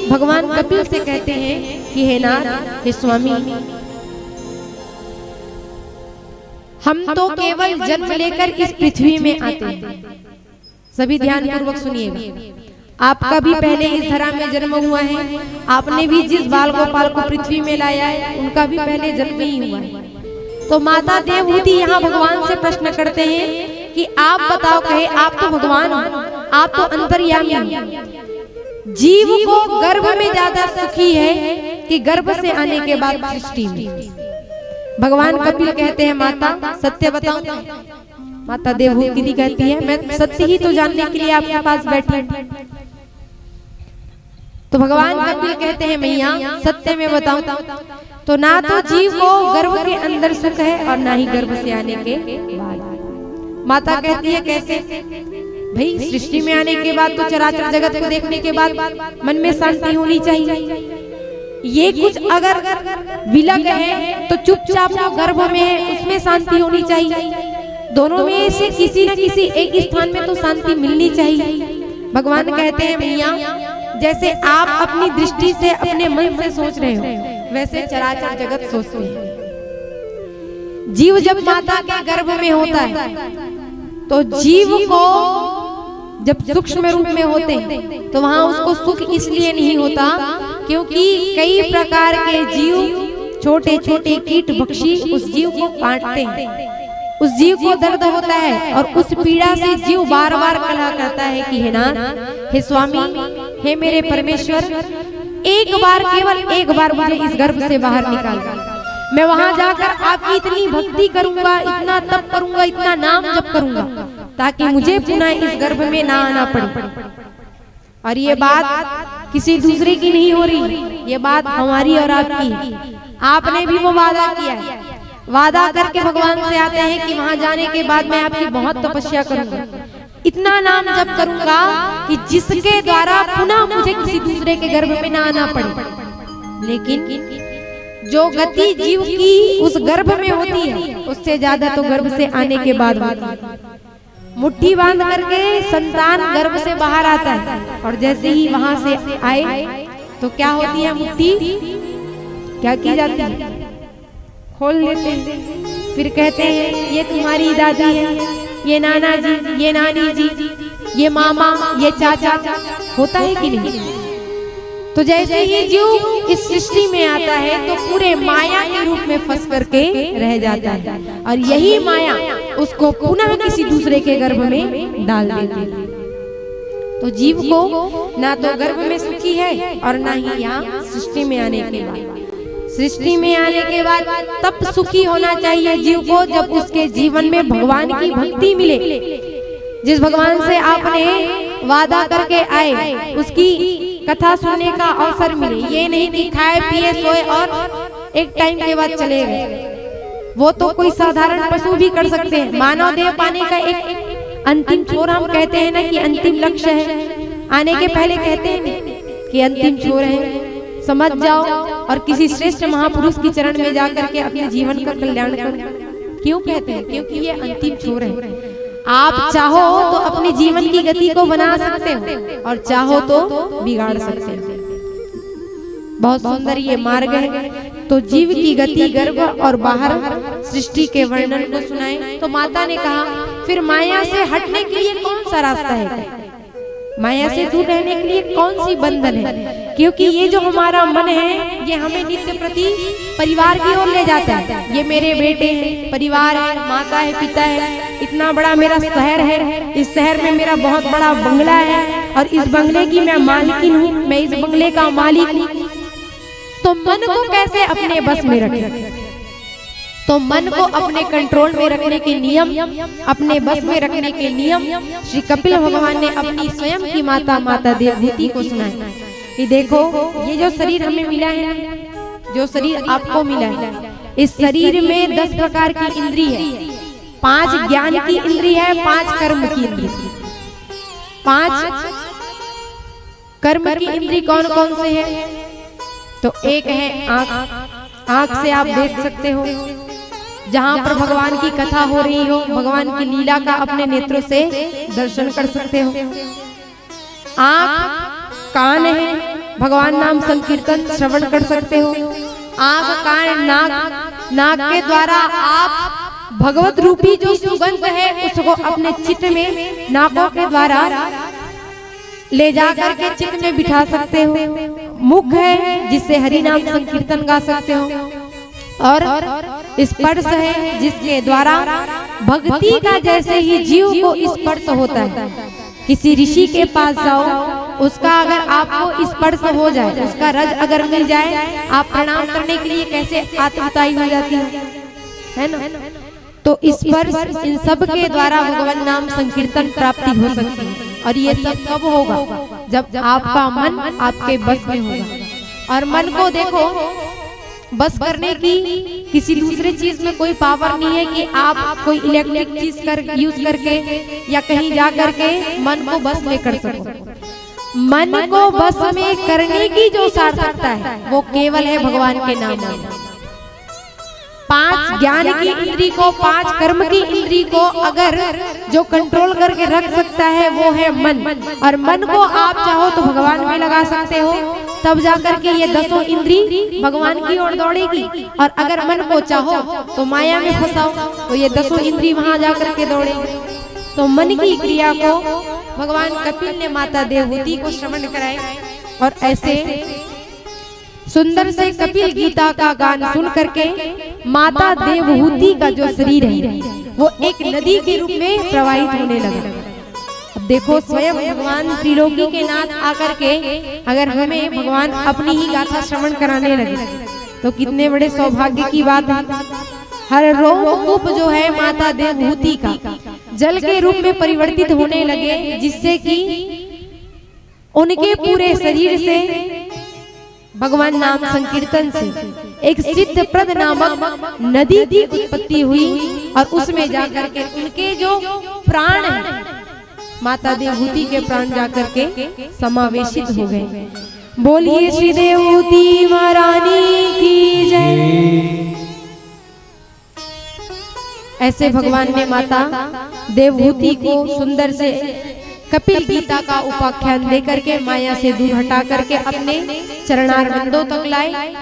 भगवान कपिल से कहते हैं कि हे नाथ, हे स्वामी, हम तो केवल जन्म लेकर इस पृथ्वी में आते हैं। सभी ध्यान पूर्वक सुनिएगा। आपका भी पहले इस धरा में जन्म हुआ है, आपने भी जिस बाल गोपाल को पृथ्वी में लाया है उनका भी पहले जन्म ही हुआ है। तो माता देवहूति यहाँ भगवान से प्रश्न करते हैं कि आप बताओ, कहे आप तो भगवान हो, आप तो अंतर्यामी हो, जीव को गर्भ में ज्यादा सुखी है कि गर्भ से आने के बाद सृष्टि में? भगवान कपिल कहते हैं माता सत्य बताओ। माता देवहूति कहती है मैं सत्य ही तो जानने के लिए आपके पास बैठी हूं। तो भगवान कपिल कहते हैं मैया सत्य में बताओ, तो ना तो जीव को गर्भ के अंदर सुख है और ना ही गर्भ से आने के बाद। माता कहती है कैसे? भाई सृष्टि में आने के बाद तो चराचर जगत को देखने के बाद मन में शांति होनी चाहिए। ये कुछ अगर विलग है तो चुपचाप वो गर्भ में है उसमें शांति होनी चाहिए। दोनों में से किसी न किसी एक स्थान में तो शांति मिलनी चाहिए। भगवान कहते हैं मैया जैसे आप अपनी दृष्टि से अपने मन से सोच रहे हो वैसे चराचर जगत सोचते हैं। जीव जब माता के गर्भ में होता है तो जीव को जब सूक्ष्म रूप में होते हैं तो वहां उसको सुख इसलिए नहीं होता क्योंकि कई प्रकार के जीव, छोटे छोटे कीट भक्षी उस जीव को काटते हैं। उस जीव को दर्द होता है और उस पीड़ा से जीव बार बार कलह करता है कि हे नाथ, हे स्वामी, हे मेरे परमेश्वर, एक बार, केवल एक बार मुझे इस गर्भ से बाहर निकाल दो। मैं वहां जाकर आपकी इतनी भक्ति करूंगा, इतना तप करूंगा, इतना नाम जप करूंगा ताकि मुझे पुनः इस गर्भ में ना आना पड़े। और ये बात किसी दूसरे की नहीं हो रही, ये बात हमारी और आपकी है। आपने भी वो वादा किया है। वादा करके भगवान से आते हैं कि वहां जाने के बाद मैं आपकी बहुत तपस्या करूंगा, इतना नाम जप करूंगा कि जिसके द्वारा पुनः मुझे किसी दूसरे के गर्भ में ना आना पड़े। लेकिन जो गति जीव की उस गर्भ में होती है उससे ज्यादा तो गर्भ से आने के बाद होती है। मुट्ठी बांध करके संतान गर्भ से बाहर आता है और जैसे ही वहां से आए तो क्या होती है मुट्ठी, क्या की जाती है? खोल लेते हैं। फिर कहते हैं ये तुम्हारी दादी है, ये नाना जी, ये नानी जी, ये मामा, ये चाचा। होता है कि नहीं? तो जैसे ही जीव इस सृष्टि में आता है तो पूरे माया के रूप में फंस करके रह जाता है और यही माया उसको पुनः किसी दूसरे के गर्भ में डाल देती है। तो जीव को ना तो गर्भ में सुखी है और ना ही यहाँ सृष्टि में आने के बाद। सृष्टि में आने के बाद तब सुखी होना चाहिए जीव को जब उसके जीवन में भगवान की भक्ति मिले। जिस भगवान से आपने वादा करके आए उसकी कथा सुनने का अवसर मिले। ये नहीं कि खाए पिए सोए और एक टाइम के बाद चले गए। वो तो कोई साधारण पशु भी कर सकते हैं। मानव देह पाने का एक अंतिम छोर हम कहते हैं ना कि अंतिम लक्ष्य है। आने के पहले कहते हैं कि अंतिम छोर है, समझ जाओ और किसी श्रेष्ठ महापुरुष की चरण में जाकर के अपने जीवन का कल्याण करो। क्यों कहते हैं? क्योंकि ये अंतिम छोर है। आप चाहो तो अपने जीवन की गति को बना सकते हो और चाहो तो बिगाड़ सकते हो। बहुत सुंदर ये मार्ग है। तो जीव की गति गर्भ और बाहर सृष्टि के वर्णन को सुनाए। तो माता ने कहा फिर माया से हटने के लिए कौन सा रास्ता है? माया से दूर रहने के लिए कौन सी बंधन है? क्योंकि ये जो हमारा मन है ये हमें नित्य प्रति परिवार की ओर ले जाता है। ये मेरे बेटे हैं, परिवार है, माता है, पिता है, इतना बड़ा मेरा शहर है, इस शहर में मेरा बहुत बड़ा बंगला है और इस बंगले की मैं मालिकिन हूँ, मैं इस बंगले का मालिक हूँ। तो मन को कैसे अपने बस में रखें? तो मन को अपने कंट्रोल में रखने के नियम, अपने बस में रखने के नियम श्री कपिल भगवान ने अपनी स्वयं की माता देवहूति को सुनाए कि देखो ये जो शरीर हमें मिला है ना, जो शरीर आपको मिला है, इस शरीर में 10 प्रकार की इंद्री है। 5 ज्ञान की इंद्री है, 5 कर्म की इंद्री। 5 कर्म की इंद्री कौन कौन से है? तो एक है आँख। आँख से आप देख सकते हो, जहाँ पर भगवान की कथा हो रही हो, भगवान की लीला का अपने नेत्रों से दर्शन कर सकते हो। आँख। कान है, भगवान नाम संकीर्तन श्रवण कर सकते हो। आंख, कान, नाक के द्वारा आप भगवत रूपी जो सुगंध है उसको अपने चित्त में नाकों के द्वारा ले जा करके चित्त में बिठा सकते हो। मुख है जिससे हरि नाम संकीर्तन गा सकते हो, और स्पर्श है जिसके द्वारा भक्ति का जैसे ही जीव को स्पर्श होता है, किसी ऋषि के पास जाओ, उसका अगर आपको स्पर्श हो जाए, उसका रज अगर मिल जाए, आप प्रणाम करने के लिए कैसे आतुरताई हो जाती है ना। तो स्पर्श इन सब के द्वारा भगवान नाम संकीर्तन प्राप्ति हो सकती है। और ये सब कब होगा? जब आपका मन आपके बस में होगा। और मन को देखो, बस करने की किसी दूसरे चीज में कोई पावर नहीं है कि आप कोई इलेक्ट्रिक चीज यूज करके या कहीं जा करके मन को बस में कर सको। मन को बस में करने की जो सार्थकता है वो केवल है भगवान के नाम में। 5 ज्ञान की इंद्री को, 5 कर्म की इंद्री को अगर जो कंट्रोल करके रख सकता है वो है मन। और मन को आप चाहो तो भगवान में लगा सकते हो, तब जाकर के ये 10 इंद्री भगवान की ओर दौड़ेगी। और अगर मन को चाहो तो माया में फंसाओ तो ये 10 इंद्री वहां जाकर के दौड़ेगी। तो मन की क्रिया को भगवान कपिल ने माता देवहूति को श्रवण कराया। और ऐसे सुंदर से कपिल गीता का गान सुन करके माता देवहूति का जो शरीर है वो एक नदी के रूप में प्रवाहित होने लगा। अब देखो, स्वयं भगवान त्रिलोकी के नाथ आकर के अगर हमें भगवान अपनी ही गाथा श्रवण कराने लगे तो कितने बड़े सौभाग्य की बात है। हर रोम जो है माता देवहूति का जल के रूप में परिवर्तित होने लगे, जिससे कि उनके पूरे शरीर से भगवान नाम संकीर्तन से एक सिद्धप्रद नामक नदी की उत्पत्ति हुई। और उसमें जाकर के उनके जो प्राण हैं, माता देवहूति के प्राण जाकर के समावेशित हो गए। बोलिए श्री देवहूति महारानी की जय। ऐसे भगवान ने माता देवहूति को सुंदर से कपिल गीता का उपाख्यान देकर के माया से दूर हटा करके अपने चरणारविंदों तक लाए।